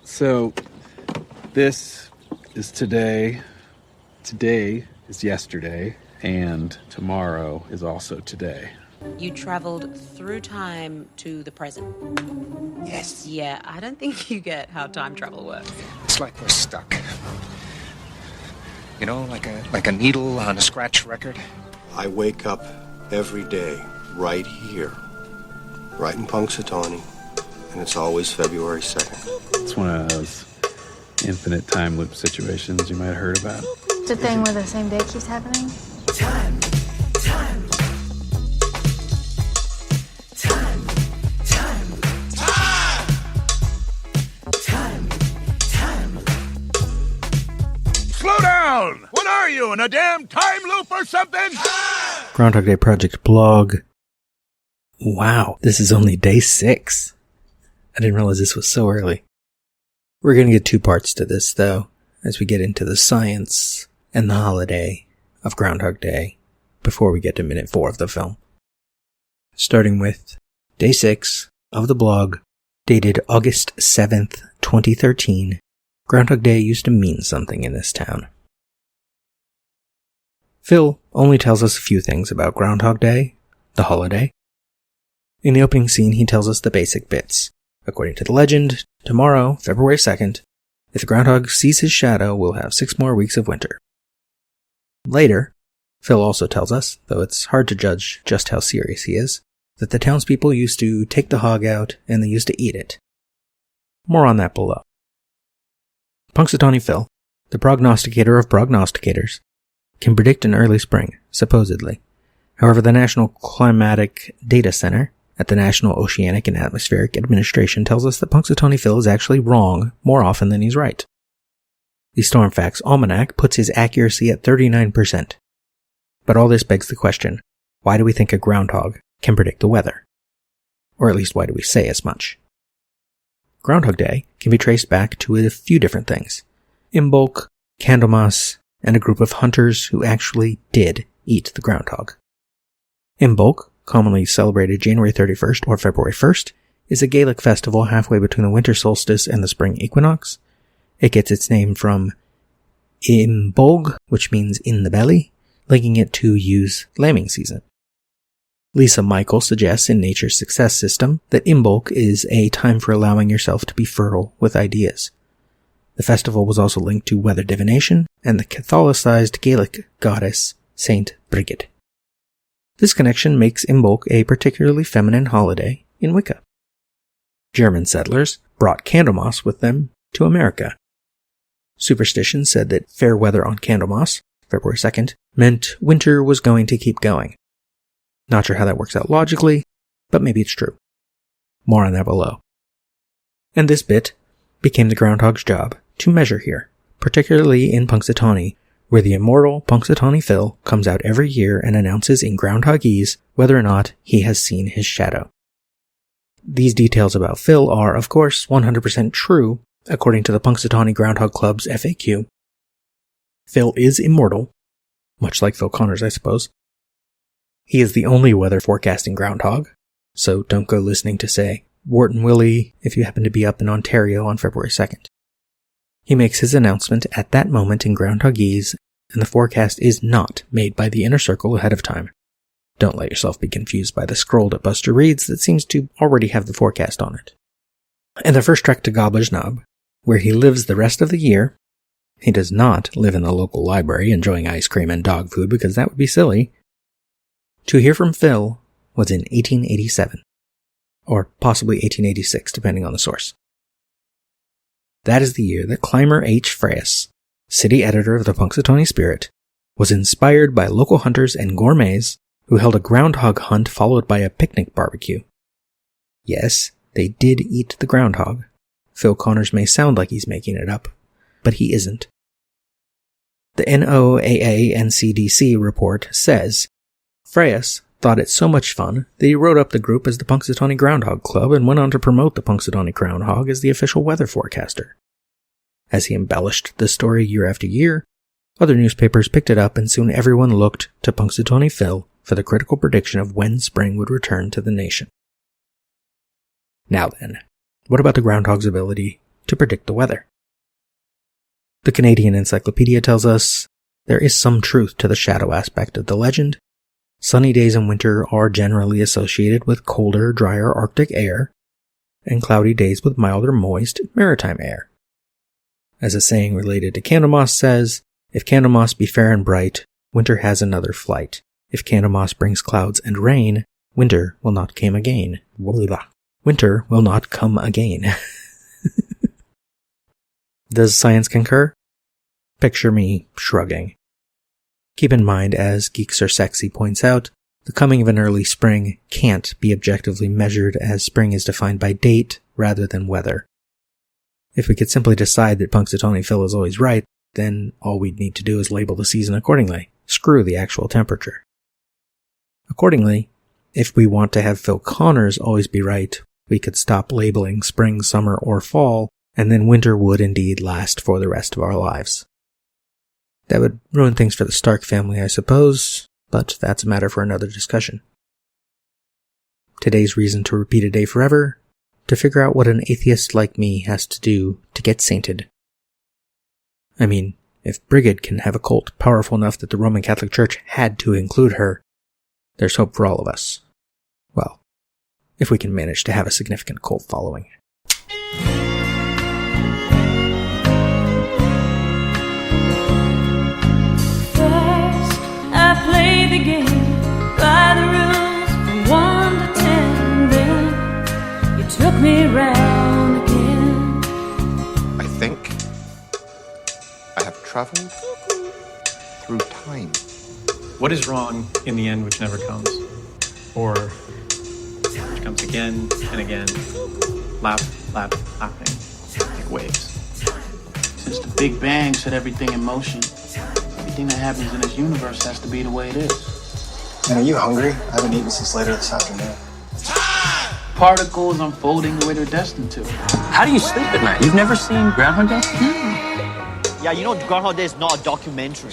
So this is today. Today is yesterday, and tomorrow is also today. You traveled through time to the present. Yes. Yeah, I don't think you get how time travel works. It's like we're stuck. You know, like a needle on a scratch record. I wake up every day right here, right in Punxsutawney, and it's always February 2nd. It's one of those infinite time loop situations you might have heard about. It's a thing where the same day keeps happening. Time. Slow down! What are you, in a damn time loop or something? Groundhog Day Project blog. Wow, this is only day 6. I didn't realize this was so early. We're going to get 2 parts to this, though, as we get into the science and the holiday of Groundhog Day before we get to minute 4 of the film. Starting with day 6 of the blog, dated August 7th, 2013. Groundhog Day used to mean something in this town. Phil only tells us a few things about Groundhog Day, the holiday. In the opening scene, he tells us the basic bits. According to the legend, tomorrow, February 2nd, if the groundhog sees his shadow, we'll have 6 more weeks of winter. Later, Phil also tells us, though it's hard to judge just how serious he is, that the townspeople used to take the hog out and they used to eat it. More on that below. Punxsutawney Phil, the prognosticator of prognosticators, can predict an early spring, supposedly. However, the National Climatic Data Center at the National Oceanic and Atmospheric Administration tells us that Punxsutawney Phil is actually wrong more often than he's right. The Storm Facts Almanac puts his accuracy at 39%. But all this begs the question, why do we think a groundhog can predict the weather? Or at least why do we say as much? Groundhog Day can be traced back to a few different things. Imbolc, candlemas, and a group of hunters who actually did eat the groundhog. Imbolc, commonly celebrated January 31st or February 1st, is a Gaelic festival halfway between the winter solstice and the spring equinox. It gets its name from imbolg, which means in the belly, linking it to Ewe's lambing season. Lisa Michael suggests in Nature's Success System that imbolc is a time for allowing yourself to be fertile with ideas. The festival was also linked to weather divination and the Catholicized Gaelic goddess Saint Brigid. This connection makes imbolc a particularly feminine holiday in Wicca. German settlers brought Candlemas with them to America. Superstition said that fair weather on Candlemas, February 2nd, meant winter was going to keep going. Not sure how that works out logically, but maybe it's true. More on that below. And this bit became the groundhog's job to measure here, particularly in Punxsutawney, where the immortal Punxsutawney Phil comes out every year and announces in groundhogese whether or not he has seen his shadow. These details about Phil are, of course, 100% true, according to the Punxsutawney Groundhog Club's FAQ. Phil is immortal, much like Phil Connors, I suppose. He is the only weather forecasting groundhog, so don't go listening to, say, Wharton Willie if you happen to be up in Ontario on February 2nd. He makes his announcement at that moment in groundhogese, and the forecast is not made by the inner circle ahead of time. Don't let yourself be confused by the scroll that Buster reads that seems to already have the forecast on it. And the first trek to Gobbler's Knob, where he lives the rest of the year. He does not live in the local library enjoying ice cream and dog food because that would be silly. To hear from Phil was in 1887, or possibly 1886, depending on the source. That is the year that Clymer H. Freyas, city editor of the Punxsutawney Spirit, was inspired by local hunters and gourmets who held a groundhog hunt followed by a picnic barbecue. Yes, they did eat the groundhog. Phil Connors may sound like he's making it up, but he isn't. The NOAA-NCDC report says, Freyas thought it so much fun that he wrote up the group as the Punxsutawney Groundhog Club and went on to promote the Punxsutawney Groundhog as the official weather forecaster. As he embellished the story year after year, other newspapers picked it up and soon everyone looked to Punxsutawney Phil for the critical prediction of when spring would return to the nation. Now then, what about the groundhog's ability to predict the weather. The Canadian Encyclopedia tells us there is some truth to the shadow aspect of the legend. Sunny days in winter are generally associated with colder, drier Arctic air, and cloudy days with milder, moist maritime air. As a saying related to Candlemas says, if Candlemas be fair and bright, winter has another flight. If Candlemas brings clouds and rain, winter will not come again. Winter will not come again. Does science concur? Picture me shrugging. Keep in mind, as Geeks Are Sexy points out, the coming of an early spring can't be objectively measured, as spring is defined by date rather than weather. If we could simply decide that Punxsutawney Phil is always right, then all we'd need to do is label the season accordingly. Screw the actual temperature. Accordingly, if we want to have Phil Connors always be right, we could stop labeling spring, summer, or fall, and then winter would indeed last for the rest of our lives. That would ruin things for the Stark family, I suppose, but that's a matter for another discussion. Today's reason to repeat a day forever? To figure out what an atheist like me has to do to get sainted. I mean, if Brigid can have a cult powerful enough that the Roman Catholic Church had to include her, there's hope for all of us. Well, if we can manage to have a significant cult following. First, I played the game by the rules from 1 to 10. Then you took me round again. I think I have traveled through time. What is wrong in the end which never comes? Or which comes again and again, lapping, like waves. Since the Big Bang set everything in motion, everything that happens in this universe has to be the way it is. Man, are you hungry? I haven't eaten since later this afternoon. Particles unfolding the way they're destined to. How do you sleep at night? You've never seen Groundhog Day? Yeah, you know Groundhog Day is not a documentary.